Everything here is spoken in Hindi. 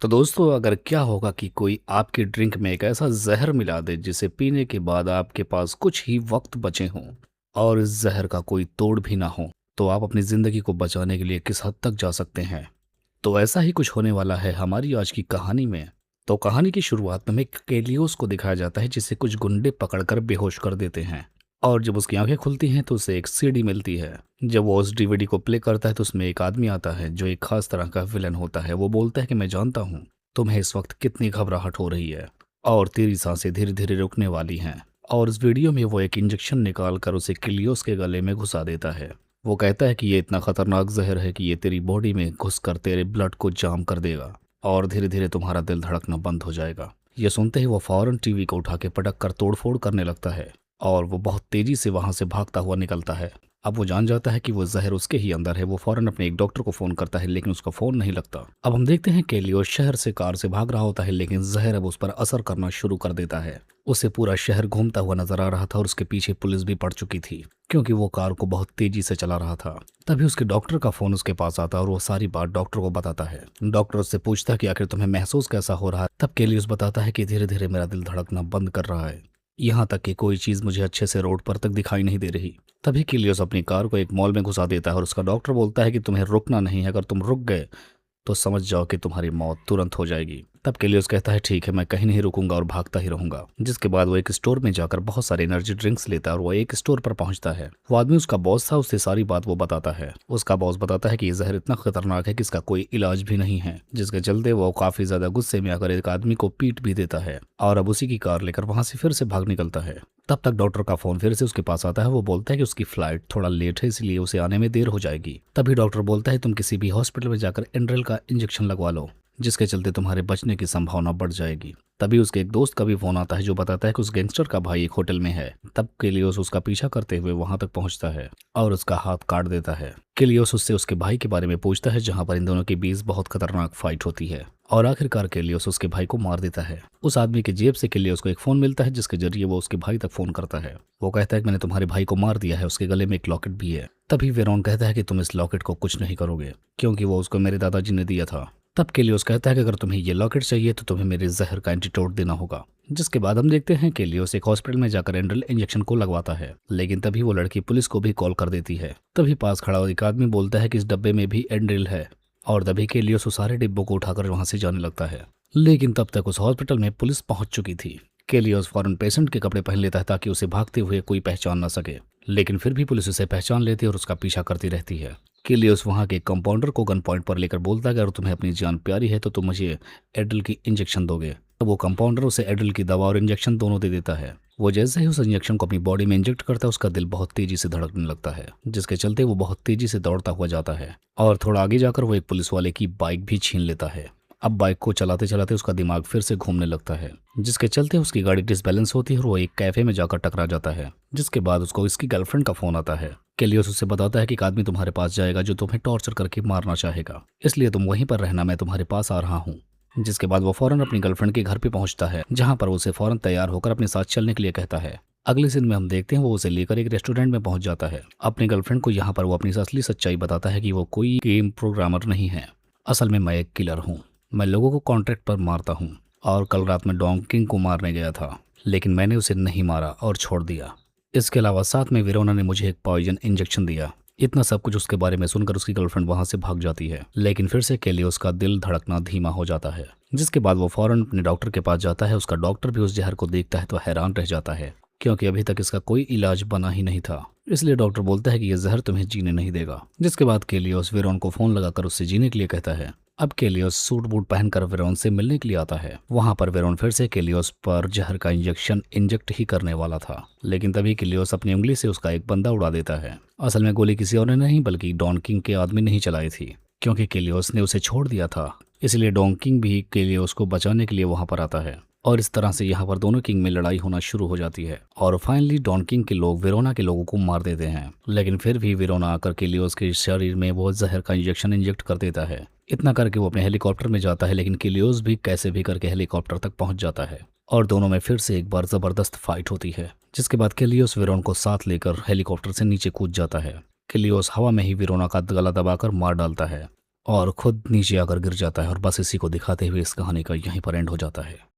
तो दोस्तों अगर क्या होगा कि कोई आपकी ड्रिंक में एक ऐसा जहर मिला दे जिसे पीने के बाद आपके पास कुछ ही वक्त बचे हों और इस जहर का कोई तोड़ भी ना हो, तो आप अपनी ज़िंदगी को बचाने के लिए किस हद तक जा सकते हैं। तो ऐसा ही कुछ होने वाला है हमारी आज की कहानी में। तो कहानी की शुरुआत में हमें केलियोस को दिखाया जाता है जिसे कुछ गुंडे पकड़कर बेहोश कर देते हैं। और जब उसकी आंखें खुलती हैं तो उसे एक सीडी मिलती है। जब वो उस डीवीडी को प्ले करता है तो उसमें एक आदमी आता है जो एक खास तरह का विलन होता है। वो बोलता है कि मैं जानता हूँ तुम्हें इस वक्त कितनी घबराहट हो रही है और तेरी सांसें धीरे धीरे रुकने वाली हैं। और इस वीडियो में वो एक इंजेक्शन निकाल कर उसे किलियोस के गले में घुसा देता है। वो कहता है कि ये इतना खतरनाक जहर है कि ये तेरी बॉडी में घुसकर तेरे ब्लड को जाम कर देगा और धीरे धीरे तुम्हारा दिल धड़कना बंद हो जाएगा। ये सुनते ही वो फौरन टीवी को उठा के पटक कर तोड़फोड़ करने लगता है और वो बहुत तेजी से वहां से भागता हुआ निकलता है। अब वो जान जाता है कि वो जहर उसके ही अंदर है। वो फौरन अपने एक डॉक्टर को फोन करता है लेकिन उसका फोन नहीं लगता। अब हम देखते हैं कि लियो शहर से कार से भाग रहा होता है लेकिन जहर अब उस पर असर करना शुरू कर देता है। उसे पूरा शहर घूमता हुआ नजर आ रहा था और उसके पीछे पुलिस भी पड़ चुकी थी क्योंकि वो कार को बहुत तेजी से चला रहा था। तभी उसके डॉक्टर का फोन उसके पास आता है और वो सारी बात डॉक्टर को बताता है। डॉक्टर उससे पूछता है कि आखिर तुम्हें महसूस कैसा हो रहा है। तब केलियस बताता है कि धीरे धीरे मेरा दिल धड़कना बंद कर रहा है, यहाँ तक कि कोई चीज मुझे अच्छे से रोड पर तक दिखाई नहीं दे रही। तभी किलियोस अपनी कार को एक मॉल में घुसा देता है और उसका डॉक्टर बोलता है कि तुम्हें रुकना नहीं है, अगर तुम रुक गए तो समझ जाओ कि तुम्हारी मौत तुरंत हो जाएगी। तब केलियोस कहता है ठीक है, मैं कहीं नहीं रुकूंगा और भागता ही रहूंगा। जिसके बाद वो एक स्टोर में जाकर बहुत सारे एनर्जी ड्रिंक्स लेता है और वो एक स्टोर पर पहुंचता है। वो आदमी उसका बॉस था, उससे सारी बात वो बताता है। उसका बॉस बताता है कि ये जहर इतना खतरनाक है कि इसका कोई इलाज भी नहीं है, जिसके चलते वो काफी ज्यादा गुस्से में आकर एक आदमी को पीट भी देता है और अब उसी की कार लेकर वहां से फिर से भाग निकलता है। तब तक डॉक्टर का फोन फिर से उसके पास आता है। वो बोलता है कि उसकी फ्लाइट थोड़ा लेट है इसलिए उसे आने में देर हो जाएगी। तभी डॉक्टर बोलता है तुम किसी भी हॉस्पिटल में जाकर एंड्रेल का इंजेक्शन लगवा लो, जिसके चलते तुम्हारे बचने की संभावना बढ़ जाएगी। तभी उसके एक दोस्त का भी फोन आता है जो बताता है कि उस गैंगस्टर का भाई एक होटल में है। तब किलियोस उसका पीछा करते हुए वहां तक पहुंचता है और उसका हाथ काट देता है। किलियोस उससे उसके भाई के बारे में पूछता है जहां पर इन दोनों के बीच बहुत खतरनाक फाइट होती है और आखिरकार किलियोस उसके भाई को मार देता है। उस आदमी की जेब से किलियोस को एक फोन मिलता है जिसके जरिए वो उसके भाई तक फोन करता है। वो कहता है कि मैंने तुम्हारे भाई को मार दिया है, उसके गले में एक लॉकेट भी है। तभी वेरोन कहता है कि तुम इस लॉकेट को कुछ नहीं करोगे क्योंकि वो उसको मेरे दादाजी ने दिया था। तब केलियोस कहता है कि अगर तुम्हें ये लॉकेट चाहिए तो तुम्हें मेरे जहर का एंटीडोट देना होगा। जिसके बाद हम देखते हैं केलियोस एक हॉस्पिटल में जाकर एंड्रल इंजेक्शन को लगवाता है लेकिन तभी वो लड़की पुलिस को भी कॉल कर देती है। तभी पास खड़ा एक आदमी बोलता है कि इस डब्बे में भी एंड्रिल है और तभी केलियोस उस सारे डिब्बों को उठाकर वहां से जाने लगता है। लेकिन तब तक उस हॉस्पिटल में पुलिस पहुंच चुकी थी। केलियोस फौरन पेशेंट के कपड़े पहन लेता है ताकि उसे भागते हुए कोई पहचान न सके, लेकिन फिर भी पुलिस उसे पहचान लेती है और उसका पीछा करती रहती है। किलियोस वहां के कंपाउंडर को गन पॉइंट पर लेकर बोलता है कि अगर तुम्हें अपनी जान प्यारी है तो तुम मुझे एड्रिल की इंजेक्शन दोगे। तो वो कंपाउंडर उसे एड्रिल की दवा और इंजेक्शन दोनों दे देता है। वो जैसे ही उस इंजेक्शन को अपनी बॉडी में इंजेक्ट करता है उसका दिल बहुत तेजी से धड़कने लगता है, जिसके चलते वो बहुत तेजी से दौड़ता हुआ जाता है और थोड़ा आगे जाकर वो एक पुलिस वाले की बाइक भी छीन लेता है। अब बाइक को चलाते चलाते उसका दिमाग फिर से घूमने लगता है, जिसके चलते उसकी गाड़ी डिसबैलेंस होती है और वो एक कैफे में जाकर टकरा जाता है। जिसके बाद उसको इसकी गर्लफ्रेंड का फोन आता है। केलियोस उससे बताता है कि एक आदमी तुम्हारे पास जाएगा जो तुम्हें टॉर्चर करके मारना चाहेगा, इसलिए तुम वहीं पर रहना, मैं तुम्हारे पास आ रहा हूँ। जिसके बाद वो फौरन अपनी गर्लफ्रेंड के घर पे पहुंचता है जहां पर उसे फौरन तैयार होकर अपने साथ चलने के लिए कहता है। अगले दिन में हम देखते हैं वो उसे लेकर एक रेस्टोरेंट में पहुंच जाता है। अपनी गर्लफ्रेंड को यहाँ पर वो अपनी असली सच्चाई बताता है कि वो कोई गेम प्रोग्रामर नहीं है, असल में मैं एक किलर हूँ। मैं लोगों को कॉन्ट्रैक्ट पर मारता हूँ और कल रात में डॉन किंग को मारने गया था लेकिन मैंने उसे नहीं मारा और छोड़ दिया। इसके अलावा साथ में वेरोना ने मुझे एक पॉइजन इंजेक्शन दिया। इतना सब कुछ उसके बारे में सुनकर उसकी गर्लफ्रेंड वहां से भाग जाती है लेकिन फिर से केलियोस का दिल धड़कना धीमा हो जाता है। जिसके बाद वो फौरन अपने डॉक्टर के पास जाता है। उसका डॉक्टर भी उस जहर को देखता है तो हैरान रह जाता है क्योंकि अभी तक इसका कोई इलाज बना ही नहीं था। इसलिए डॉक्टर बोलता है कि यह जहर तुम्हें जीने नहीं देगा। जिसके बाद केलियोस वेरोन को फोन लगाकर उससे जीने के लिए कहता है। अब केलियोस सूट बूट पहनकर वेरोन से मिलने के लिए आता है। वहां पर वेरोन फिर से केलियोस पर जहर का इंजेक्शन इंजेक्ट ही करने वाला था लेकिन तभी केलियोस अपनी उंगली से उसका एक बंदा उड़ा देता है। असल में गोली किसी और ने नहीं बल्कि डॉन किंग के आदमी ने ही चलाई थी क्योंकि केलियोस ने उसे छोड़ दिया था। इसलिए डॉन किंग भी केलियोस को बचाने के लिए वहां पर आता है और इस तरह से यहाँ पर दोनों किंग में लड़ाई होना शुरू हो जाती है और फाइनली डॉन किंग के लोग वेरोना के लोगों को मार देते हैं। लेकिन फिर भी वेरोना आकर केलियोस के शरीर में वो जहर का इंजेक्शन इंजेक्ट कर देता है। इतना करके वो अपने हेलीकॉप्टर में जाता है लेकिन केलियोस भी कैसे भी करके हेलीकॉप्टर तक पहुंच जाता है और दोनों में फिर से एक बार जबरदस्त फाइट होती है। जिसके बाद केलियोस वेरोन को साथ लेकर हेलीकॉप्टर से नीचे कूद जाता है। केलियोस हवा में ही वेरोना का गला दबाकर मार डालता है और खुद नीचे आकर गिर जाता है और बस इसी को दिखाते हुए इस कहानी का यहीं पर एंड हो जाता है।